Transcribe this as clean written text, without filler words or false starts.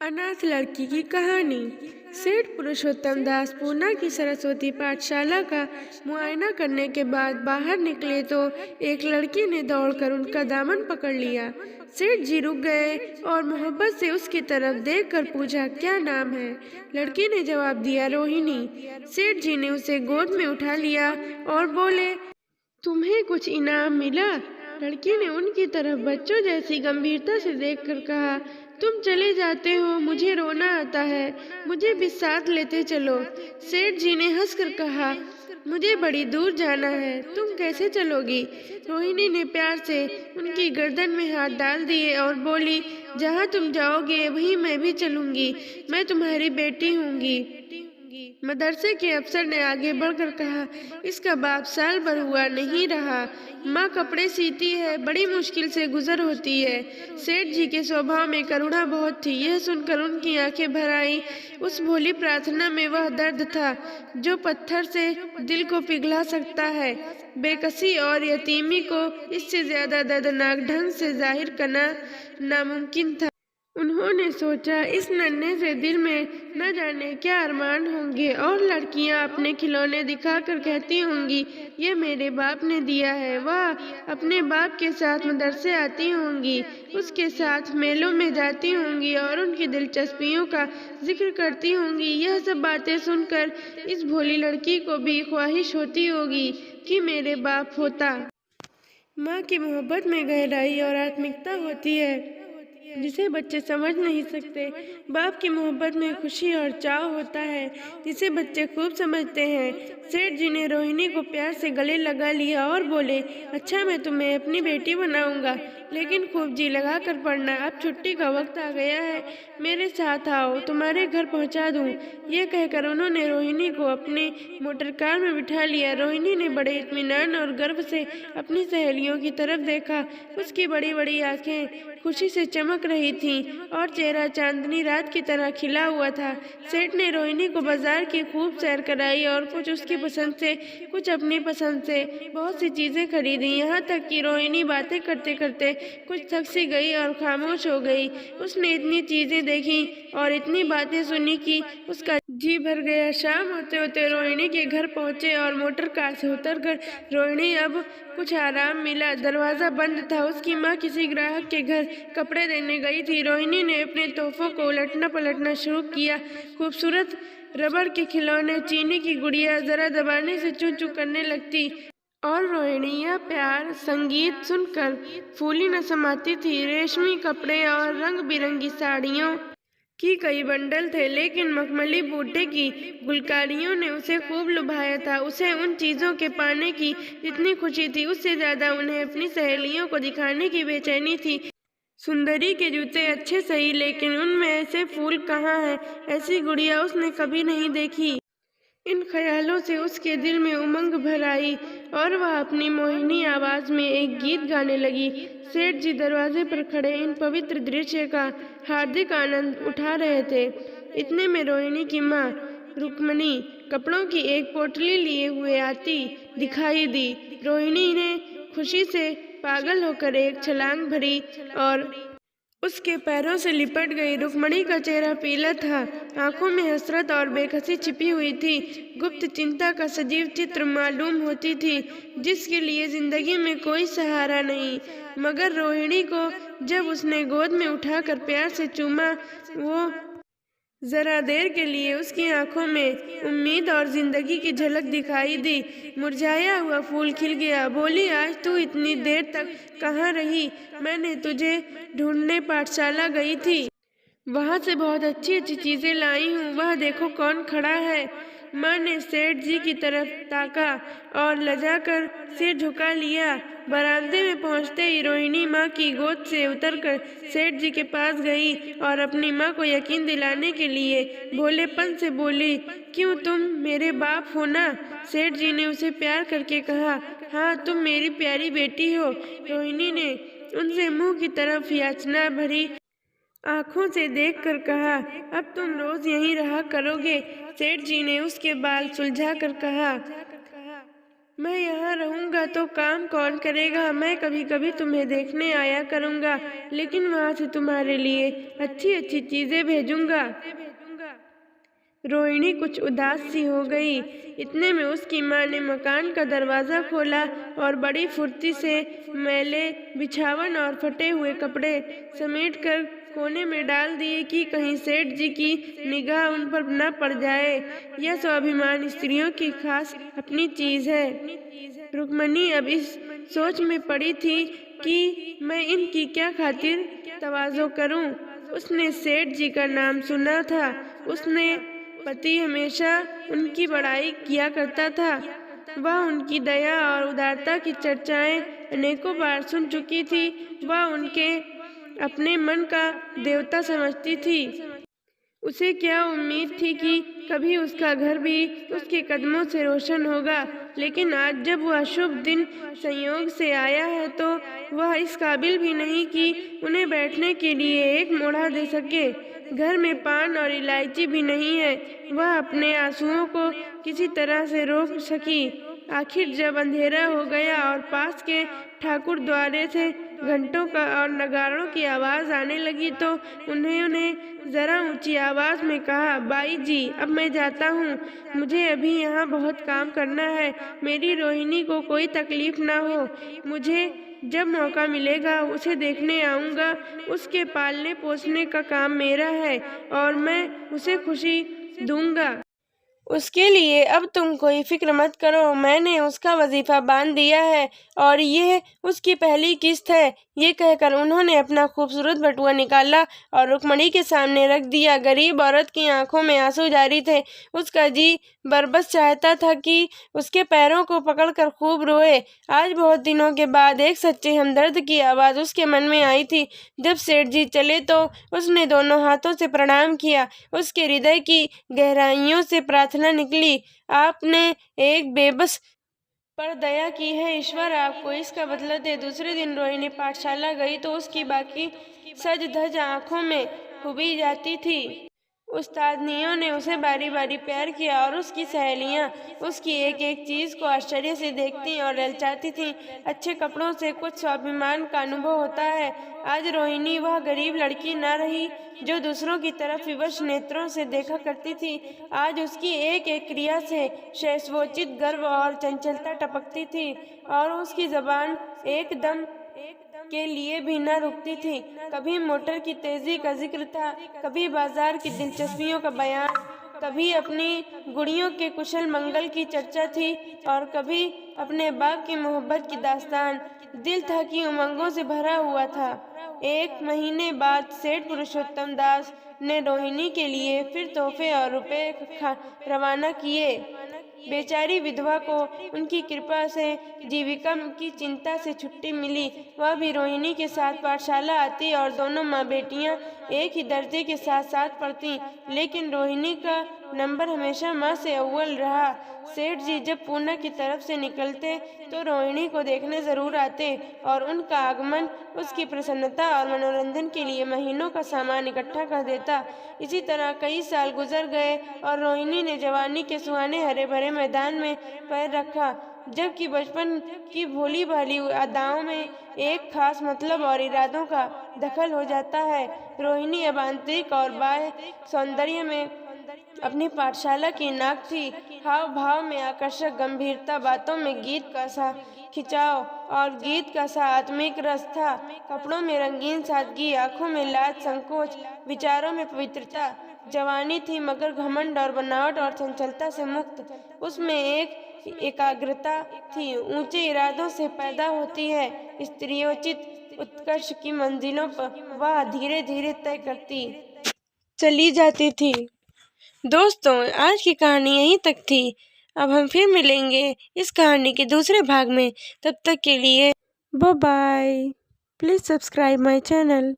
अनाथ लड़की की कहानी। सेठ पुरुषोत्तम दास पूना की सरस्वती पाठशाला का मुआयना करने के बाद बाहर निकले तो एक लड़की ने दौड़कर उनका दामन पकड़ लिया। सेठ जी रुक गए और मोहब्बत से उसकी तरफ देखकर पूछा, क्या नाम है? लड़की ने जवाब दिया, रोहिणी। सेठ जी ने उसे गोद में उठा लिया और बोले, तुम्हें कुछ इनाम मिला? लड़की ने उनकी तरफ बच्चों जैसी गंभीरता से देखकर कहा, तुम चले जाते हो, मुझे रोना आता है, मुझे भी साथ लेते चलो। सेठ जी ने हंसकर कहा, मुझे बड़ी दूर जाना है, तुम कैसे चलोगी? रोहिणी ने प्यार से उनकी गर्दन में हाथ डाल दिए और बोली, जहाँ तुम जाओगे वहीं मैं भी चलूंगी, मैं तुम्हारी बेटी होंगी। मदरसे के अफसर ने आगे बढ़कर कहा, इसका बाप साल भर हुआ नहीं रहा, माँ कपड़े सीती है, बड़ी मुश्किल से गुजर होती है। सेठ जी के स्वभाव में करुणा बहुत थी, यह सुनकर उनकी आंखें भर आई। उस भोली प्रार्थना में वह दर्द था जो पत्थर से दिल को पिघला सकता है। बेकसी और यतीमी को इससे ज्यादा दर्दनाक ढंग से जाहिर करना नामुमकिन था। उन्होंने सोचा, इस नन्हे से दिल में न जाने क्या अरमान होंगे और लड़कियां अपने खिलौने दिखाकर कहती होंगी, ये मेरे बाप ने दिया है। वह अपने बाप के साथ मदरसे आती होंगी, उसके साथ मेलों में जाती होंगी और उनकी दिलचस्पियों का जिक्र करती होंगी। यह सब बातें सुनकर इस भोली लड़की को भी ख्वाहिश होती होगी कि मेरे बाप होता। माँ की मोहब्बत में गहराई और आत्मिकता होती है जिसे बच्चे समझ नहीं सकते। बाप की मोहब्बत में खुशी और चाव होता है जिसे बच्चे खूब समझते हैं। सेठ जी ने रोहिणी को प्यार से गले लगा लिया और बोले, अच्छा मैं तुम्हें अपनी बेटी बनाऊंगा, लेकिन खूब जी लगा कर पढ़ना। अब छुट्टी का वक्त आ गया है, मेरे साथ आओ, तुम्हारे घर पहुंचा दूं। ये कहकर उन्होंने रोहिणी को अपने मोटर कार में बिठा लिया। रोहिणी ने बड़े इत्मीनान और गर्व से अपनी सहेलियों की तरफ देखा। उसकी बड़ी बड़ी आंखें खुशी से चमक रही थीं और चेहरा चांदनी रात की तरह खिला हुआ था। सेठ ने रोहिणी को बाजार की खूब सैर कराई और कुछ उसकी पसंद से, कुछ अपनी पसंद से बहुत सी चीजें खरीदी। यहाँ तक कि रोहिणी बातें करते करते कुछ थक सी गई और खामोश हो गई। उसने इतनी चीजें देखी और इतनी बातें सुनी कि उसका जी भर गया। शाम होते होते रोहिणी के घर पहुंचे और मोटर कार से उतरकर रोहिणी अब कुछ आराम मिला। दरवाजा बंद था। उसकी माँ किसी ग्राहक के घर कपड़े देने गई थी। रोहिणी ने अपने तोहफों को उलटना पलटना शुरू किया। खूबसूरत रबड़ के खिलौने, चीनी की गुड़िया जरा दबाने से चू चू करने लगती और रोहिणी यह प्यार संगीत सुनकर फूली न समाती थी। रेशमी कपड़े और रंग बिरंगी साड़ियों की कई बंडल थे, लेकिन मखमली बूटे की गुलकारियों ने उसे खूब लुभाया था। उसे उन चीजों के पाने की जितनी खुशी थी, उससे ज्यादा उन्हें अपनी सहेलियों को दिखाने की बेचैनी थी। सुंदरी के जूते अच्छे सही, लेकिन उनमें ऐसे फूल कहाँ हैं? ऐसी गुड़िया उसने कभी नहीं देखी। इन ख्यालों से उसके दिल में उमंग भर आई और वह अपनी मोहिनी आवाज में एक गीत गाने लगी। सेठ जी दरवाजे पर खड़े इन पवित्र दृश्य का हार्दिक आनंद उठा रहे थे। इतने में रोहिणी की माँ रुक्मणी कपड़ों की एक पोटली लिए हुए आती दिखाई दी। रोहिणी ने खुशी से पागल होकर एक छलांग भरी और उसके पैरों से लिपट गई। रुक्मणी का चेहरा पीला था, आंखों में हसरत और बेकसी छिपी हुई थी। गुप्त चिंता का सजीव चित्र मालूम होती थी, जिसके लिए जिंदगी में कोई सहारा नहीं। मगर रोहिणी को जब उसने गोद में उठाकर प्यार से चूमा, वो जरा देर के लिए उसकी आंखों में उम्मीद और जिंदगी की झलक दिखाई दी। मुरझाया हुआ फूल खिल गया। बोली, आज तू इतनी देर तक कहाँ रही? मैंने तुझे ढूंढने पाठशाला गई थी, वहाँ से बहुत अच्छी अच्छी चीजें लाई हूँ। वह देखो कौन खड़ा है। माँ ने सेठ जी की तरफ ताका और लजाकर सिर झुका लिया। बरामदे में पहुँचते ही रोहिणी माँ की गोद से उतरकर सेठ जी के पास गई और अपनी माँ को यकीन दिलाने के लिए भोलेपन से बोली, क्यों, तुम मेरे बाप हो ना? सेठ जी ने उसे प्यार करके कहा, हाँ, तुम मेरी प्यारी बेटी हो। रोहिणी ने उनसे मुंह की तरफ याचना भरी आंखों से देखकर कहा, अब तुम रोज यहीं रहा करोगे? सेठ जी ने उसके बाल सुलझा कर कहा, मैं यहाँ रहूँगा तो काम कौन करेगा? मैं कभी कभी तुम्हें देखने आया करूँगा, लेकिन वहाँ से तुम्हारे लिए अच्छी अच्छी चीज़ें भेजूँगा। रोहिणी कुछ उदास सी हो गई। इतने में उसकी माँ ने मकान का दरवाज़ा खोला और बड़ी फुर्ती से मैले बिछावन और फटे हुए कपड़े समेटकर कोने में डाल दिए कि कहीं सेठ जी की निगाह उन पर न पड़ जाए। यह स्वाभिमान स्त्रियों की खास अपनी चीज़ है। रुक्मणी अब इस सोच में पड़ी थी कि मैं इनकी क्या खातिर तवाज़ो करूं। उसने सेठ जी का नाम सुना था। उसने पति हमेशा उनकी बड़ाई किया करता था। वह उनकी दया और उदारता की चर्चाएं अनेकों बार सुन चुकी थी। वह उनके अपने मन का देवता समझती थी। उसे क्या उम्मीद थी कि कभी उसका घर भी उसके कदमों से रोशन होगा, लेकिन आज जब वह शुभ दिन संयोग से आया है तो वह इस काबिल भी नहीं कि उन्हें बैठने के लिए एक मोढ़ा दे सके। घर में पान और इलायची भी नहीं है। वह अपने आंसुओं को किसी तरह से रोक सकी। आखिर जब अंधेरा हो गया और पास के ठाकुर द्वारे से घंटों का और नगाड़ों की आवाज़ आने लगी तो उन्होंने ज़रा ऊंची आवाज़ में कहा, बाई जी, अब मैं जाता हूँ। मुझे अभी यहाँ बहुत काम करना है। मेरी रोहिणी को कोई तकलीफ ना हो। मुझे जब मौका मिलेगा उसे देखने आऊँगा। उसके पालने पोसने का काम मेरा है और मैं उसे खुशी दूंगा। उसके लिए अब तुम कोई फिक्र मत करो। मैंने उसका वजीफा बांध दिया है और यह उसकी पहली किस्त है। ये कहकर उन्होंने अपना खूबसूरत बटुआ निकाला और रुक्मणी के सामने रख दिया। गरीब औरत की आंखों में आंसू जारी थे। उसका जी बरबस चाहता था कि उसके पैरों को पकड़कर खूब रोए। आज बहुत दिनों के बाद एक सच्चे हमदर्द की आवाज़ उसके मन में आई थी। जब सेठ जी चले तो उसने दोनों हाथों से प्रणाम किया। उसके हृदय की गहराइयों से प्रार्थना निकली, आपने एक बेबस पर दया की है। ईश्वर आपको इसका बदला दे। दूसरे दिन रोहिणी पाठशाला गई तो उसकी बाकी सज धज आंखों में हुबी जाती थी। उस्तादनियों ने उसे बारी बारी प्यार किया और उसकी सहेलियां उसकी एक एक चीज़ को आश्चर्य से देखती और ललचाती थीं। अच्छे कपड़ों से कुछ स्वाभिमान का अनुभव होता है। आज रोहिणी वह गरीब लड़की न रही जो दूसरों की तरफ विवश नेत्रों से देखा करती थी। आज उसकी एक एक क्रिया से शैशवोचित गर्व और चंचलता टपकती थी और उसकी जबान एकदम के लिए भी न रुकती थी। कभी मोटर की तेजी का जिक्र था, कभी बाजार की दिलचस्पियों का बयान, कभी अपनी गुड़ियों के कुशल मंगल की चर्चा थी और कभी अपने बाप की मोहब्बत की दास्तान। दिल था कि उमंगों से भरा हुआ था। एक महीने बाद सेठ पुरुषोत्तम दास ने रोहिणी के लिए फिर तोहफे और रुपए रवाना किए। बेचारी विधवा को उनकी कृपा से जीविका की चिंता से छुट्टी मिली। वह भी रोहिणी के साथ पाठशाला आती और दोनों माँ बेटियाँ एक ही दर्जे के साथ साथ पढ़ती, लेकिन रोहिणी का नंबर हमेशा माँ से अव्वल रहा। सेठ जी जब पूना की तरफ से निकलते तो रोहिणी को देखने जरूर आते और उनका आगमन उसकी प्रसन्नता और मनोरंजन के लिए महीनों का सामान इकट्ठा कर देता। इसी तरह कई साल गुजर गए और रोहिणी ने जवानी के सुहाने हरे भरे मैदान में पैर रखा, जबकि बचपन की भोली भाली अदाओं में एक खास मतलब और इरादों का दखल हो जाता है। रोहिणी अब आंतरिक और बाह्य सौंदर्य में अपनी पाठशाला की नाक थी। हाव भाव में आकर्षक गंभीरता, बातों में गीत का सा खिंचाव और गीत का सा आत्मिक रस था। कपड़ों में रंगीन सादगी, आंखों में लाज संकोच, विचारों में पवित्रता। जवानी थी मगर घमंड और बनावट और चंचलता से मुक्त। उसमें एक एकाग्रता थी, ऊंचे इरादों से पैदा होती है। स्त्रियोचित उत्कर्ष की मंजिलों पर वह धीरे धीरे तय करती चली जाती थी। दोस्तों, आज की कहानी यहीं तक थी। अब हम फिर मिलेंगे इस कहानी के दूसरे भाग में। तब तक के लिए bye bye. Please subscribe my channel.